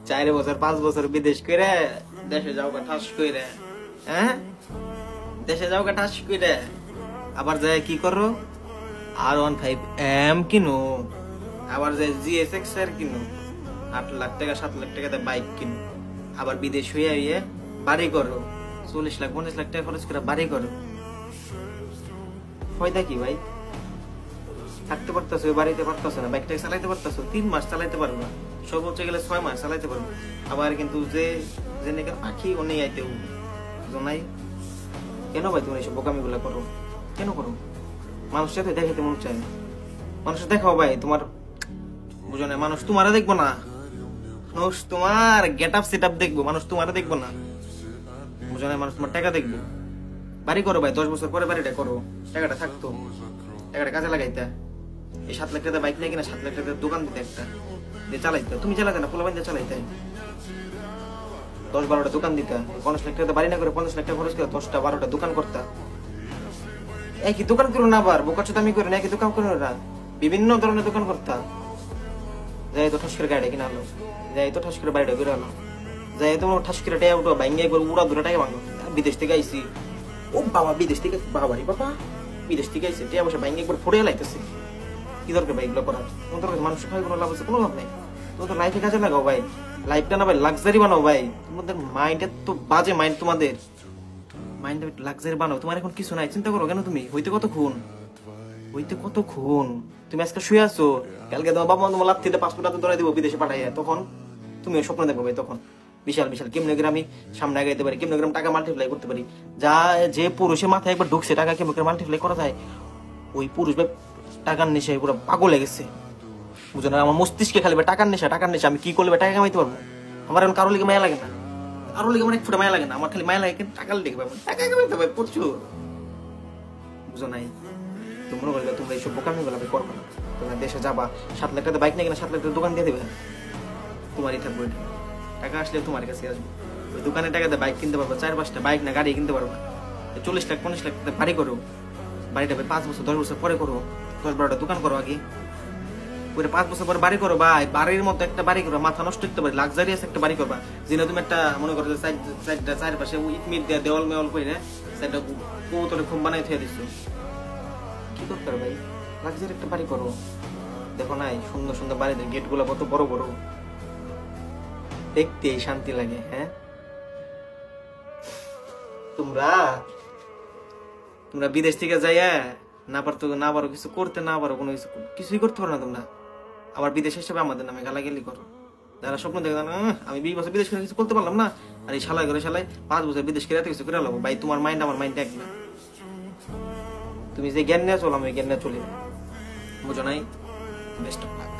4 বছর 5 বছর বিদেশ করে দেশে যাও ঠাস করে, হ্যাঁ দেশে যাও ঠাস করে, আবার যায় কি করো R15M কিনো, আবার যায় GSX কিনো, 8 লাখ টাকা 7 লাখ টাকা বাইক কিনো, আবার বিদেশ হয়ে বাড়ি করো, 40 লাখ 50 লাখ টাকা খরচ করে বাড়ি করো। ফায়দা কি ভাই? থাকতে পারতেছো, বাড়িতে পারতেছো না, বাইকটাকে চালাইতে পারতেছো, 3 মাস চালাইতে পারবো না, সর্বোচ্চ গেলে 6 মাস চালাইতে পারবো। আবার কিন্তু যে নাকি পাখি ও নেই আইতেও জনাই। কেন ভাই তুমি এইসব বোকামি গুলা করো? কেন করো? মানুষের সাথে দেখাইতে মন চায়, মানুষের দেখাও ভাই, তোমার বুঝো না, মানুষ তোমারা দেখবো না, মানুষ তোমার গেট আপ সেট আপ দেখবো, মানুষ তোমারা দেখবো না, বুঝো না, মানুষ তোমার টাকা দেখবো। বাড়ি করো ভাই, 10 বছর পরে বাড়িটা করো, টাকাটা থাকতো, টাকাটা কাজে লাগাইতা। এই 7 লাখ টাকা বাইক নেই কিনা, 7 লাখ টাকা দোকান দিতে একটা দিয়ে চালাইতে, তুমি চালাতে না, পোলাপান দিয়ে চালাইতে, 10-12টা দোকান দিতা, 50 লাখ টাকা বাড়ি না করে 50 লাখ টাকা খরচ করে 10টা 12টা দোকান করতা। একই দোকান করো না, আবার বোকাচ্ছ আমি করে না, একই দোকান করো না, বিভিন্ন ধরনের দোকান করতা। যাই তো ঠাস করে গাড়ি কিনা হলো, যাই তো ঠাস করে বাড়িটা করে হলো, যাই তো ঠাস করে টাকা উঠো, ভাঙ্গে একবার উড়া দূরে টাকা ভাঙো। বিদেশ থেকে আইসি, ও বাবা বিদেশ থেকে, বাবারি বাবা বিদেশ থেকে আইসি, টাকা পয়সা ভাঙ্গে একবার ফোড়ে লাইতেছে। কি দরকার ভাই এগুলো করার? তোমাদের মানুষ খাওয়ার কোনো লাভ আছে? কোনো লাভ নেই। তোমাদের লাইফে কাজে লাগাও ভাই, লাইফটা না ভাই লাক্সারি বানাও ভাই। তোমাদের মাইন্ডে তো বাজে মাইন্ড, তোমাদের মাইন্ডে লাক্সারি বানাও। তোমার এখন কিছু নাই, চিন্তা করো কেন? তুমি হইতে কতক্ষণ, হইতে কতক্ষণ? তুমি আজকে শুয়ে আছো, কালকে তোমার বাবা তোমার লাথিতে পাসপোর্ট ধরে দিব বিদেশে পাঠাই, তখন তুমি স্বপ্ন দেখবো ভাই, তখন বিশাল বিশাল কেমনে করে আমি সামনে আগাইতে পারি, কেমনে করে টাকা মাল্টিপ্লাই করতে পারি। যা যে পুরুষের মাথায় একবার ঢুকছে টাকা কেমন করে মাল্টিপ্লাই করা যায়, ওই পুরুষ ভাই টাকার নেশায় পুরো পাগল হয়ে গেছে, বুঝো না? আমার মস্তিষ্কে খালি টাকার নেশা, টাকার নেশা। আমি কি করলে টাকা কামাইতে পারবো? আমার এখন কারো লিগে মায়া লাগে না, কারো লিগে আমার এক ফুটা মায়া লাগে না, আমার খালি মায়া লাগে টাকার লিগে পাবো, টাকা কামাইতে পারবে প্রচুর, বুঝো নাই? তো মনে করলে তোমরা এইসব বোকামি গুলো করবো না। তোমরা দেশে যাবা, 7 লাখ টাকা বাইক নেই কিনা 7 লাখ টাকা দোকান দিয়ে দেবে, তোমারই থাকবে ওইটা, টাকা আসলে তোমার কাছে আসবে। ওই দোকানে টাকা দিয়ে বাইক কিনতে পারবো, 4-5টা বাইক না গাড়ি কিনতে পারবো। 40 লাখ 50 লাখ টাকা বাড়ি করো, বাড়িটা 5 বছর 10 বছর পরে করো, 10-12টা দোকান করো আগে, 5 বছর পরে বাড়ি করো ভাই। বাড়ির মতো একটা বাড়ি করবা, মাথা নষ্ট করতে পারি, লাক্সারিয়াস একটা বাড়ি করবা, যেটা তুমি একটা মনে করো চারপাশে ইট মিট দিয়ে দেওয়াল মেওয়াল করে সেটা কৌতরে খুব বানাই থুয়ে দিচ্ছ। কি দরকার ভাই? লাক্সারি একটা বাড়ি করো। দেখো নাই সুন্দর সুন্দর বাড়িতে গেট গুলা কত বড় বড়, দেখতে শান্তি লাগে। হ্যাঁ, তোমরা বিদেশ থেকে যাইয়া না পারো কিছু করতে, না পারো কোনো কিছুই করতে পারো না তোমরা, আবার বিদেশ হিসেবে আমাদের নামে গালাগালি করো। যারা স্বপ্ন দেখে আমি 20 বছর বিদেশ করে কিছু করতে পারলাম না, আর এই শালায় 5 বছর বিদেশ করে এত কিছু করে লাগবো। ভাই তোমার মাইন্ড আমার মাইন্ড এক না, তুমি যে জ্ঞান নিয়ে চলো আমি জ্ঞান নিয়ে চলি, বুঝো নাই? Best of luck.